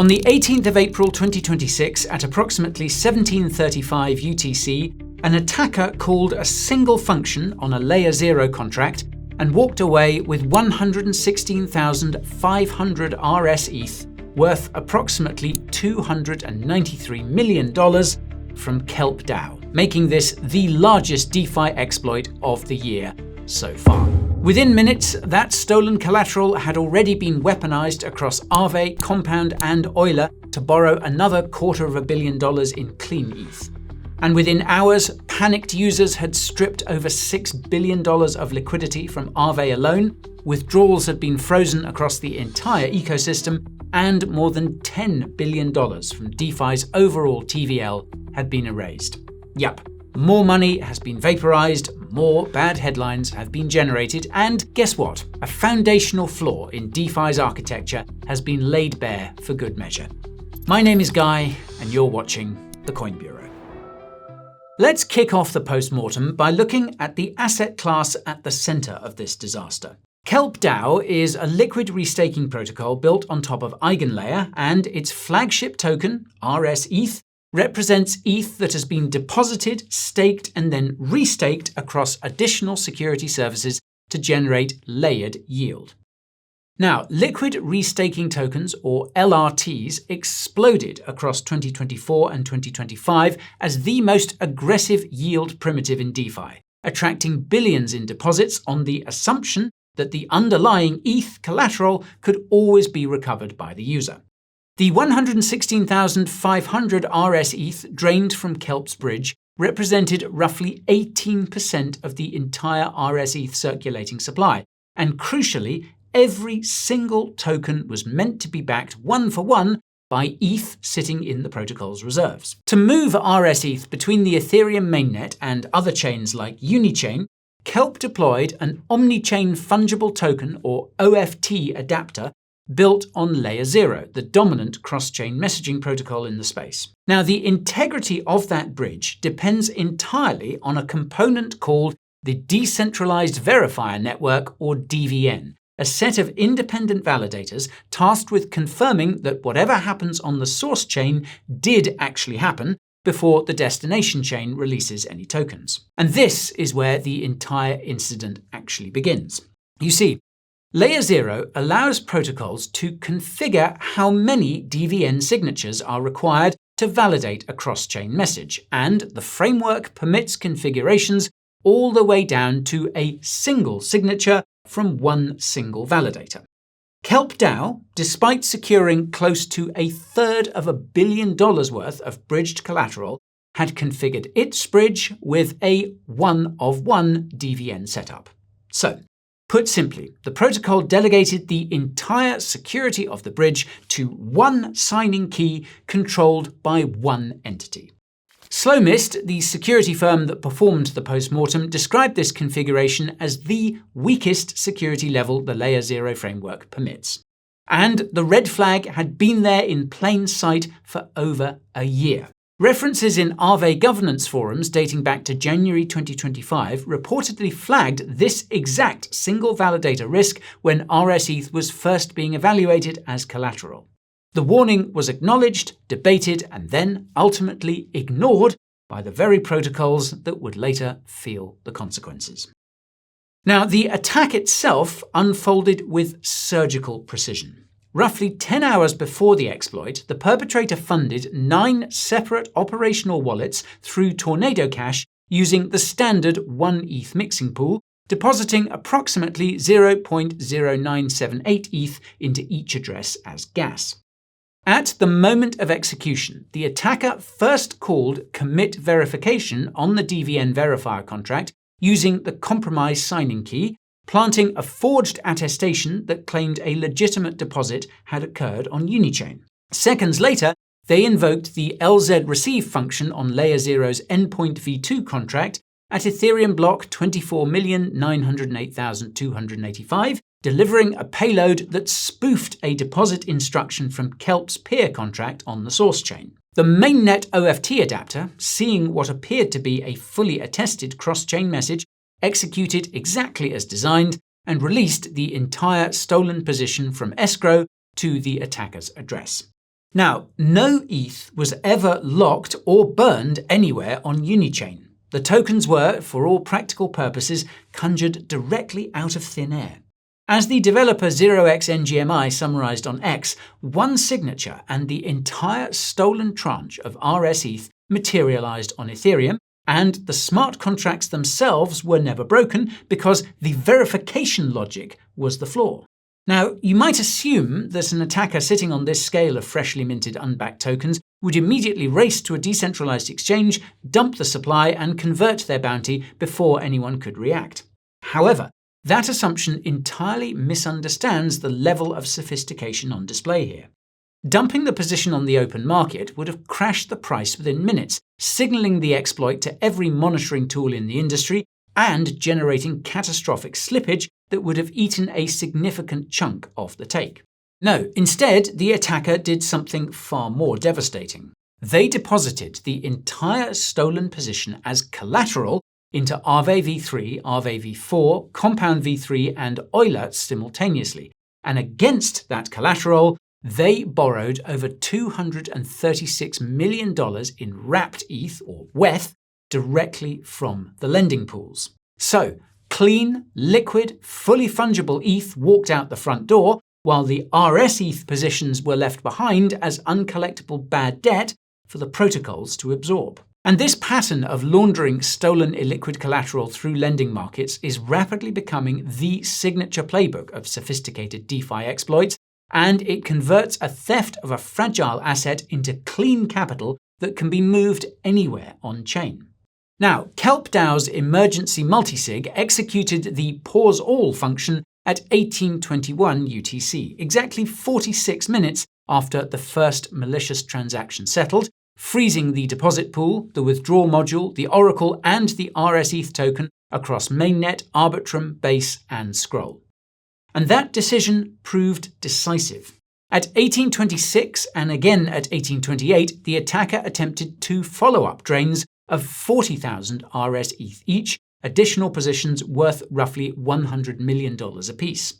On the 18th of April 2026, at approximately 17:35 UTC, an attacker called a single function on a LayerZero contract and walked away with 116,500 rsETH, worth approximately $293 million from Kelp DAO, making this the largest DeFi exploit of the year so far. Within minutes, that stolen collateral had already been weaponized across Aave, Compound, and Euler to borrow another $250 million in clean ETH. And within hours, panicked users had stripped over $6 billion of liquidity from Aave alone, withdrawals had been frozen across the entire ecosystem, and more than $10 billion from DeFi's overall TVL had been erased. Yup, more money has been vaporized, more bad headlines have been generated, and guess what? A foundational flaw in DeFi's architecture has been laid bare for good measure. My name is Guy, and you're watching The Coin Bureau. Let's kick off the post-mortem by looking at the asset class at the center of this disaster. Kelp DAO is a liquid restaking protocol built on top of EigenLayer, and its flagship token, rsETH, represents ETH that has been deposited, staked, and then restaked across additional security services to generate layered yield. Now, liquid restaking tokens, or LRTs, exploded across 2024 and 2025 as the most aggressive yield primitive in DeFi, attracting billions in deposits on the assumption that the underlying ETH collateral could always be recovered by the user. The 116,500 rsETH drained from Kelp's bridge represented roughly 18% of the entire rsETH circulating supply, and crucially, every single token was meant to be backed one-for-one by ETH sitting in the protocol's reserves. To move rsETH between the Ethereum mainnet and other chains like Unichain, Kelp deployed an omni-chain fungible token, or OFT, adapter built on LayerZero, the dominant cross-chain messaging protocol in the space. Now, the integrity of that bridge depends entirely on a component called the Decentralized Verifier Network, or DVN, a set of independent validators tasked with confirming that whatever happens on the source chain did actually happen before the destination chain releases any tokens. And this is where the entire incident actually begins. You see, LayerZero allows protocols to configure how many DVN signatures are required to validate a cross-chain message, and the framework permits configurations all the way down to a single signature from one single validator. Kelp DAO, despite securing close to $250 million worth of bridged collateral, had configured its bridge with a one-of-one DVN setup. So, put simply, the protocol delegated the entire security of the bridge to one signing key controlled by one entity. Slowmist, the security firm that performed the postmortem, described this configuration as the weakest security level the LayerZero framework permits. And the red flag had been there in plain sight for over a year. References in Aave governance forums dating back to January 2025 reportedly flagged this exact single validator risk when rsETH was first being evaluated as collateral. The warning was acknowledged, debated, and then ultimately ignored by the very protocols that would later feel the consequences. Now, the attack itself unfolded with surgical precision. Roughly 10 hours before the exploit, the perpetrator funded 9 separate operational wallets through Tornado Cash using the standard 1 ETH mixing pool, depositing approximately 0.0978 ETH into each address as gas. At the moment of execution, the attacker first called commit verification on the DVN verifier contract using the compromise signing key, planting a forged attestation that claimed a legitimate deposit had occurred on Unichain. Seconds later, they invoked the LZ receive function on LayerZero's endpoint v2 contract at Ethereum block 24,908,285, delivering a payload that spoofed a deposit instruction from Kelp's peer contract on the source chain. The mainnet OFT adapter, seeing what appeared to be a fully attested cross-chain message, executed exactly as designed and released the entire stolen position from escrow to the attacker's address. Now, no ETH was ever locked or burned anywhere on Unichain. The tokens were, for all practical purposes, conjured directly out of thin air. As the developer 0xNGMI summarized on X, one signature and the entire stolen tranche of rsETH materialized on Ethereum, and the smart contracts themselves were never broken because the verification logic was the flaw. Now, you might assume that an attacker sitting on this scale of freshly minted unbacked tokens would immediately race to a decentralized exchange, dump the supply, and convert their bounty before anyone could react. However, that assumption entirely misunderstands the level of sophistication on display here. Dumping the position on the open market would have crashed the price within minutes, signaling the exploit to every monitoring tool in the industry and generating catastrophic slippage that would have eaten a significant chunk of the take. No, instead, the attacker did something far more devastating. They deposited the entire stolen position as collateral into Aave v3, Aave v4, Compound v3, and Euler simultaneously, and against that collateral, they borrowed over $236 million in wrapped ETH, or WETH, directly from the lending pools. So, clean, liquid, fully fungible ETH walked out the front door, while the rsETH positions were left behind as uncollectible bad debt for the protocols to absorb. And this pattern of laundering stolen illiquid collateral through lending markets is rapidly becoming the signature playbook of sophisticated DeFi exploits, and it converts a theft of a fragile asset into clean capital that can be moved anywhere on-chain. Now, Kelp DAO's emergency multisig executed the pause all function at 1821 UTC, exactly 46 minutes after the first malicious transaction settled, freezing the deposit pool, the withdrawal module, the oracle, and the rsETH token across mainnet, Arbitrum, Base, and Scroll. And that decision proved decisive. At 1826 and again at 1828, the attacker attempted two follow-up drains of 40,000 rsETH each, additional positions worth roughly $100 million apiece.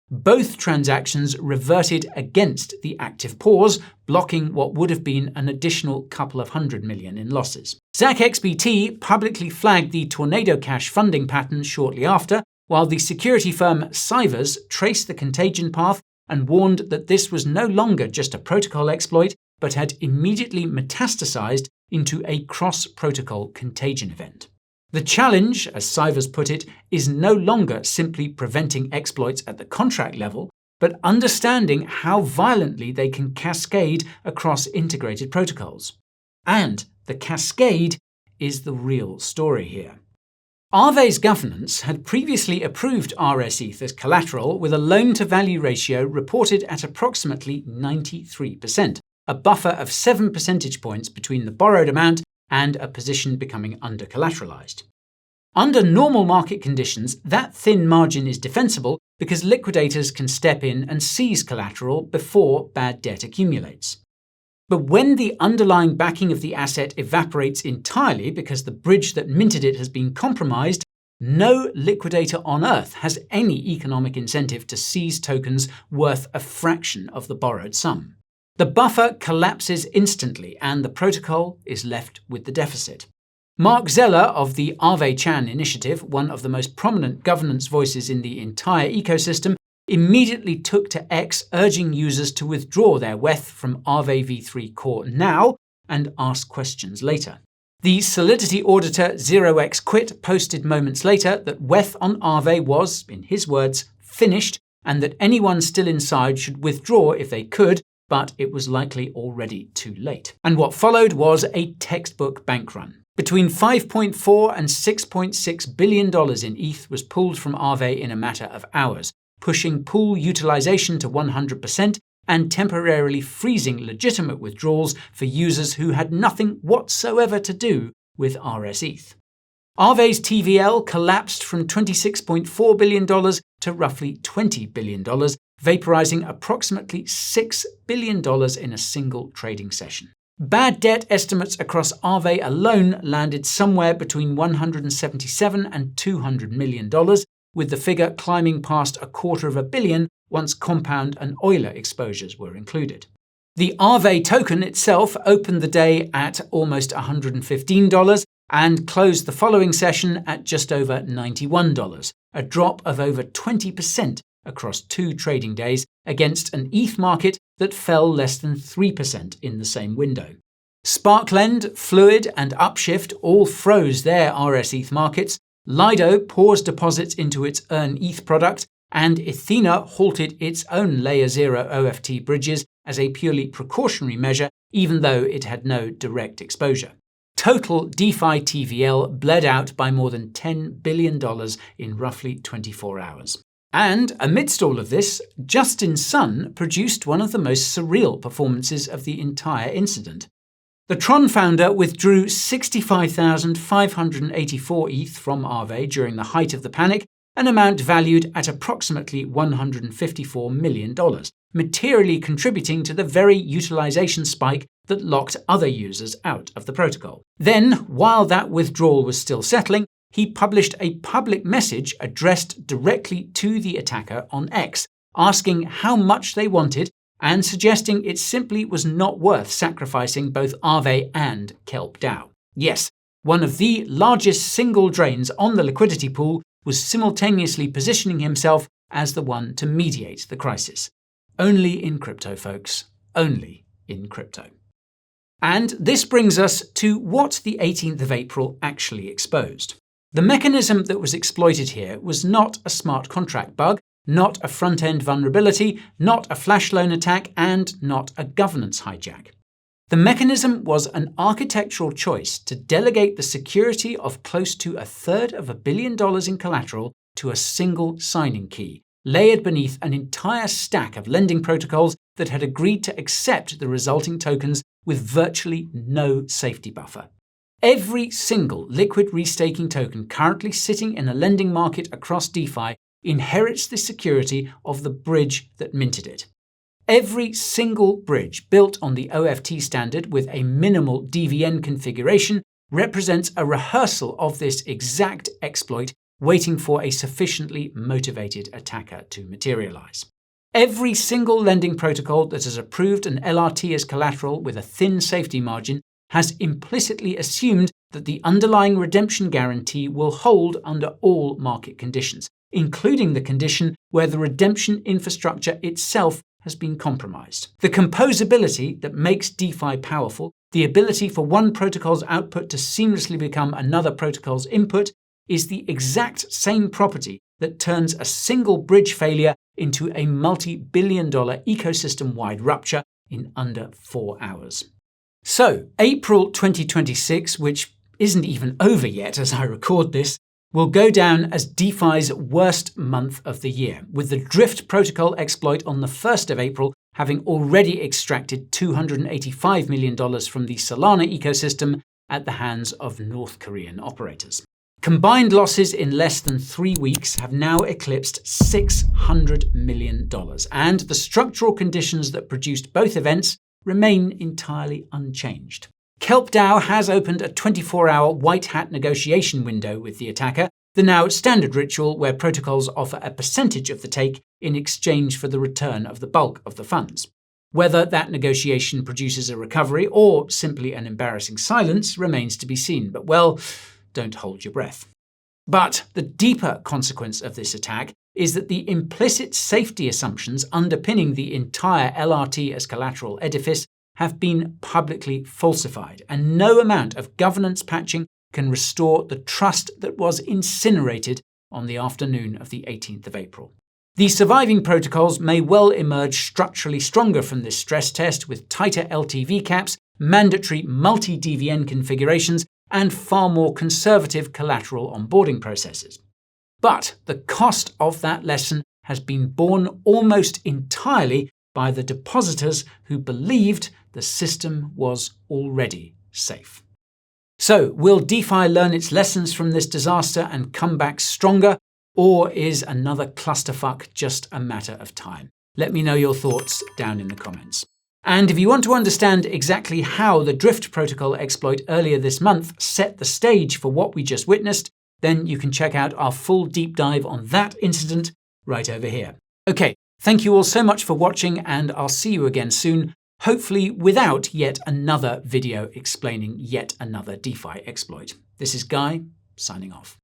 Both transactions reverted against the active pause, blocking what would have been an additional couple of $100 million in losses. ZachXBT publicly flagged the Tornado Cash funding pattern shortly after, while the security firm Cyvers traced the contagion path and warned that this was no longer just a protocol exploit, but had immediately metastasized into a cross-protocol contagion event. The challenge, as Cyvers put it, is no longer simply preventing exploits at the contract level, but understanding how violently they can cascade across integrated protocols. And the cascade is the real story here. Aave's governance had previously approved rsETH as collateral with a loan-to-value ratio reported at approximately 93%, a buffer of 7 percentage points between the borrowed amount and a position becoming under-collateralized. Under normal market conditions, that thin margin is defensible because liquidators can step in and seize collateral before bad debt accumulates. But when the underlying backing of the asset evaporates entirely because the bridge that minted it has been compromised, no liquidator on Earth has any economic incentive to seize tokens worth a fraction of the borrowed sum. The buffer collapses instantly, and the protocol is left with the deficit. Mark Zeller of the Aave-chan initiative, one of the most prominent governance voices in the entire ecosystem, immediately took to X urging users to withdraw their WETH from Aave v3 core now and ask questions later. The Solidity auditor 0xQuit posted moments later that WETH on Aave was, in his words, finished, and that anyone still inside should withdraw if they could, but it was likely already too late. And what followed was a textbook bank run. Between $5.4 and $6.6 billion in ETH was pulled from Aave in a matter of hours, pushing pool utilization to 100% and temporarily freezing legitimate withdrawals for users who had nothing whatsoever to do with rsETH. Aave's TVL collapsed from $26.4 billion to roughly $20 billion, vaporizing approximately $6 billion in a single trading session. Bad debt estimates across Aave alone landed somewhere between $177 and $200 million, with the figure climbing past $250 million once Compound and Euler exposures were included. The Aave token itself opened the day at almost $115 and closed the following session at just over $91, a drop of over 20% across 2 trading days against an ETH market that fell less than 3% in the same window. Sparklend, Fluid, and Upshift all froze their rsETH markets, Lido paused deposits into its rsETH product, and Ethena halted its own LayerZero OFT bridges as a purely precautionary measure, even though it had no direct exposure. Total DeFi TVL bled out by more than $10 billion in roughly 24 hours. And amidst all of this, Justin Sun produced one of the most surreal performances of the entire incident. The Tron founder withdrew 65,584 ETH from Aave during the height of the panic, an amount valued at approximately $154 million, materially contributing to the very utilization spike that locked other users out of the protocol. Then, while that withdrawal was still settling, he published a public message addressed directly to the attacker on X, asking how much they wanted and suggesting it simply was not worth sacrificing both Aave and Kelp DAO. Yes, one of the largest single drains on the liquidity pool was simultaneously positioning himself as the one to mediate the crisis. Only in crypto, folks. Only in crypto. And this brings us to what the 18th of April actually exposed. The mechanism that was exploited here was not a smart contract bug, not a front-end vulnerability, not a flash loan attack, and not a governance hijack. The mechanism was an architectural choice to delegate the security of close to $250 million in collateral to a single signing key, layered beneath an entire stack of lending protocols that had agreed to accept the resulting tokens with virtually no safety buffer. Every single liquid restaking token currently sitting in a lending market across DeFi inherits the security of the bridge that minted it. Every single bridge built on the OFT standard with a minimal DVN configuration represents a rehearsal of this exact exploit, waiting for a sufficiently motivated attacker to materialize. Every single lending protocol that has approved an LRT as collateral with a thin safety margin has implicitly assumed that the underlying redemption guarantee will hold under all market conditions, including the condition where the redemption infrastructure itself has been compromised. The composability that makes DeFi powerful, the ability for one protocol's output to seamlessly become another protocol's input, is the exact same property that turns a single bridge failure into a multi-billion-dollar ecosystem-wide rupture in under 4 hours. So, April 2026, which isn't even over yet as I record this, will go down as DeFi's worst month of the year, with the Drift protocol exploit on the 1st of April having already extracted $285 million from the Solana ecosystem at the hands of North Korean operators. Combined losses in less than 3 weeks have now eclipsed $600 million, and the structural conditions that produced both events remain entirely unchanged. Kelp DAO has opened a 24-hour white hat negotiation window with the attacker, the now standard ritual where protocols offer a percentage of the take in exchange for the return of the bulk of the funds. Whether that negotiation produces a recovery or simply an embarrassing silence remains to be seen, but well, don't hold your breath. But the deeper consequence of this attack is that the implicit safety assumptions underpinning the entire LRT as collateral edifice have been publicly falsified, and no amount of governance patching can restore the trust that was incinerated on the afternoon of the 18th of April. The surviving protocols may well emerge structurally stronger from this stress test with tighter LTV caps, mandatory multi-DVN configurations, and far more conservative collateral onboarding processes. But the cost of that lesson has been borne almost entirely by the depositors who believed the system was already safe. So, will DeFi learn its lessons from this disaster and come back stronger, or is another clusterfuck just a matter of time? Let me know your thoughts down in the comments. And if you want to understand exactly how the Drift protocol exploit earlier this month set the stage for what we just witnessed, then you can check out our full deep dive on that incident right over here. Okay, thank you all so much for watching, and I'll see you again soon hopefully without yet another video explaining yet another DeFi exploit. This is Guy, signing off.